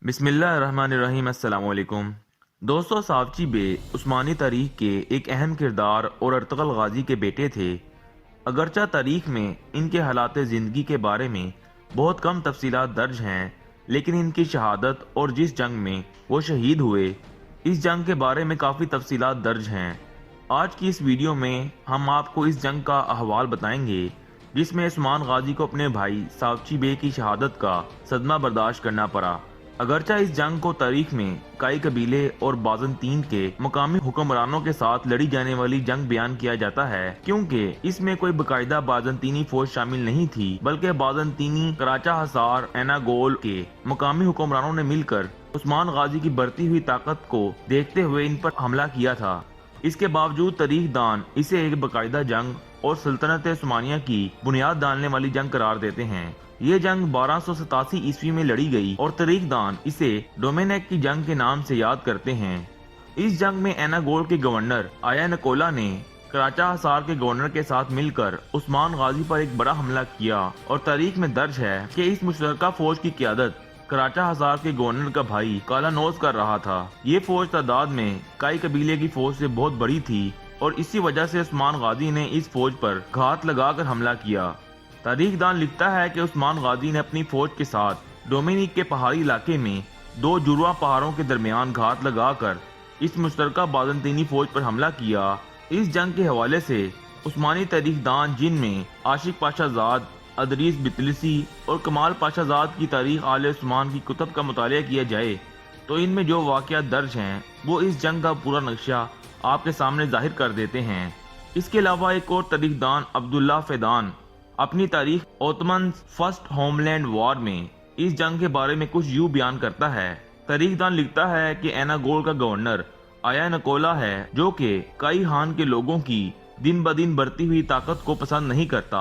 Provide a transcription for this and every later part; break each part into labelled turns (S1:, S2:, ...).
S1: बिस्मिल्लाह रहमान रहीम। अस्सलाम वालेकुम दोस्तों, सावची बे उस्मानी तारीख के एक अहम किरदार और अर्तगल गाजी के बेटे थे। अगरचा तारीख में इनके हालात ज़िंदगी के बारे में बहुत कम तफसीलात दर्ज हैं, लेकिन इनकी शहादत और जिस जंग में वो शहीद हुए, इस जंग के बारे में काफ़ी तफसीलात दर्ज हैं। आज की इस वीडियो में हम आपको इस जंग का अहवाल बताएंगे जिसमें उस्मान गाजी को अपने भाई सावची बे की शहादत का सदमा बर्दाश्त करना पड़ा। अगरचा इस जंग को तारीख में कई कबीले और बाज़ंतीन के मकामी हुक्मरानों के साथ लड़ी जाने वाली जंग बयान किया जाता है, क्योंकि इसमें कोई बाकायदा बाज़ंतीनी फौज शामिल नहीं थी, बल्कि बाज़ंतीनी कराचा हसार एनागोल के मकामी हुक्मरानों ने मिलकर उस्मान गाजी की बढ़ती हुई ताकत को देखते हुए इन पर हमला किया था। इसके बावजूद तारीख दान इसे एक बाकायदा जंग और सल्तनत उस्मानिया की बुनियाद डालने वाली जंग करार देते हैं। ये जंग 1287 ईस्वी में लड़ी गई और तारीख दान इसे डोमेनेक की जंग के नाम से याद करते हैं। इस जंग में एनागोल के गवर्नर आया नकोला ने कराचा हसार के गवर्नर के साथ मिलकर उस्मान गाजी पर एक बड़ा हमला किया और तारीख में दर्ज है कि इस मुश्तरका फौज की क़यादत कराचा हसार के गवर्नर का भाई कालानोज कर रहा था। ये फौज तादाद में कई कबीले की फौज से बहुत बड़ी थी और इसी वजह से उस्मान गाजी ने इस फौज पर घात लगाकर हमला किया। तारीख दान लिखता है कि उस्मान गाजी ने अपनी फौज के साथ डोमिनिक के पहाड़ी इलाके में दो जुड़वा पहाड़ों के दरमियान घात लगाकर इस मुश्तरका बाज़ंतीनी फौज पर हमला किया। इस जंग के हवाले से उस्मानी तारीख दान, जिनमें आशिक पाशाजाद, अदरीस बितलिसी और कमाल पाशाजाद की तारीख आले उस्मान की कुतब का मुतालिया किया जाए तो इनमें जो वाक़यात दर्ज हैं वो इस जंग का पूरा नक्शा आपके सामने जाहिर कर देते हैं। इसके अलावा एक और तारीख दान अब्दुल्ला फैदान अपनी तारीख ओटमन फर्स्ट होमलैंड वॉर में इस जंग के बारे में कुछ यूं बयान करता है। तारीख दान लिखता है कि एनागोल का गवर्नर आया नकोला है, जो कि कई खान के लोगों की दिन ब दिन बढ़ती हुई ताकत को पसंद नहीं करता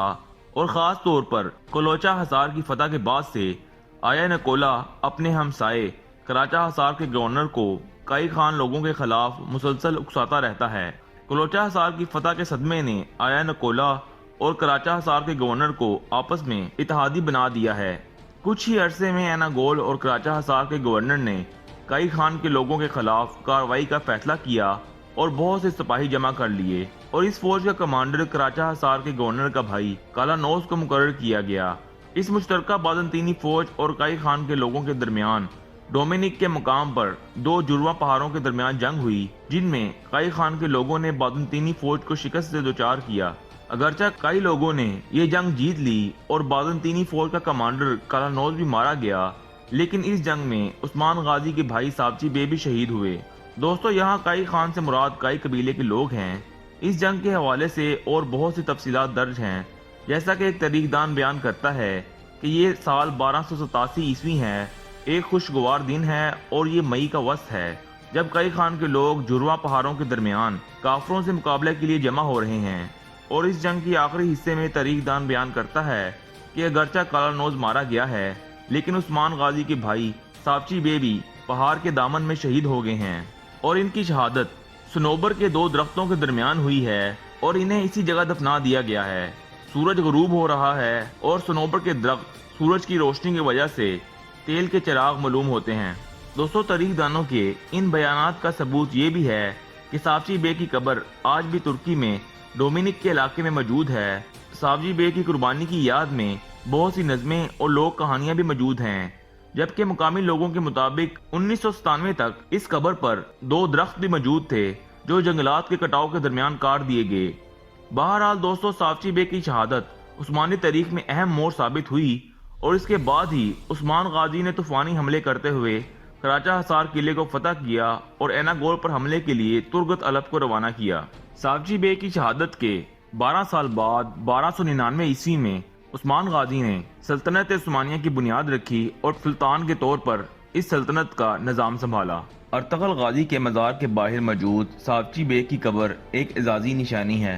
S1: और ख़ास तौर पर कलोचा हसार की फतह के बाद से आया नकोला अपने हमसाए कराचा हसार के गवर्नर को कई खान लोगों के खिलाफ मुसलसल उकसाता रहता है। कलोचा हसार की फतह के सदमे ने आया नकोला और कराचा हसार के गवर्नर को आपस में इत्तेहादी बना दिया है। कुछ ही अरसे में एनागोल और कराचा हसार के गवर्नर ने कई खान के लोगों के खिलाफ कार्रवाई का फैसला किया और बहुत से सिपाही जमा कर लिए और इस फौज का कमांडर कराचा हसार के गवर्नर का भाई कालानोज को मुकर्रर किया गया। इस मुश्तरका बाज़ंतीनी फौज और कई खान के लोगों के दरमियान डोमिनिक के मुकाम पर दो जुड़वा पहाड़ों के दरमियान जंग हुई, जिनमें कई खान के लोगों ने बाज़ंतीनी फौज को शिकस्त से दो चार किया। अगरचा कई लोगों ने ये जंग जीत ली और बाज़ंतीनी फौज का कमांडर कालानोज भी मारा गया, लेकिन इस जंग में उस्मान गाजी के भाई सावची बे भी शहीद हुए। दोस्तों, यहाँ कई खान से मुराद कई कबीले के लोग हैं। इस जंग के हवाले से और बहुत सी तफसीलात दर्ज हैं, जैसा कि एक तारीख दान बयान करता है कि ये साल 1287 ईस्वी है, एक खुशगवार दिन है और ये मई का वस्त है जब कई खान के लोग जुड़वा पहाड़ों के दरमियान काफरों से मुकाबले के लिए जमा हो रहे हैं। और इस जंग के आखिरी हिस्से में तारीख दान बयान करता है कि अगरचा कालानोज मारा गया है, लेकिन उस्मान गाजी के भाई सावची बे भी पहाड़ के दामन में शहीद हो गए हैं और इनकी शहादत सनोबर के दो दरख्तों के दरमियान हुई है और इन्हें इसी जगह दफना दिया गया है। सूरज गरूब हो रहा है और सनोबर के दरख्त सूरज की रोशनी की वजह से तेल के चिराग मालूम होते हैं। दोस्तों, तारीख दानों के इन बयानात का सबूत ये भी है कि सावची बे की कब्र आज भी तुर्की में डोमिनिक के इलाके में मौजूद है। सावची बे की कुर्बानी की याद में बहुत सी नज़में और लोक कहानियां भी मौजूद हैं, जबकि मुकामी लोगों के मुताबिक 1997 तक इस कब्र पर दो दरख्त भी मौजूद थे जो जंगलात के कटाव के दरमियान काट दिए गए। बहरहाल दोस्तों, सावची बे की शहादत उस्मानी तारीख में अहम मोड़ साबित हुई और इसके बाद ही उस्मान गाजी ने तूफानी हमले करते हुए कराचा हसार किले को फतह किया और एनागोल पर हमले के लिए तुर्गत अलप को रवाना किया। सावची बे की शहादत के 12 साल बाद 1299 ईस्वी में उस्मान गाजी ने सल्तनत उस्मानिया की बुनियाद रखी और सुल्तान के तौर पर इस सल्तनत का निज़ाम संभाला। अर्तगल गाजी के मज़ार के बाहर मौजूद सावची बे की कब्र एक एजाज़ी निशानी है।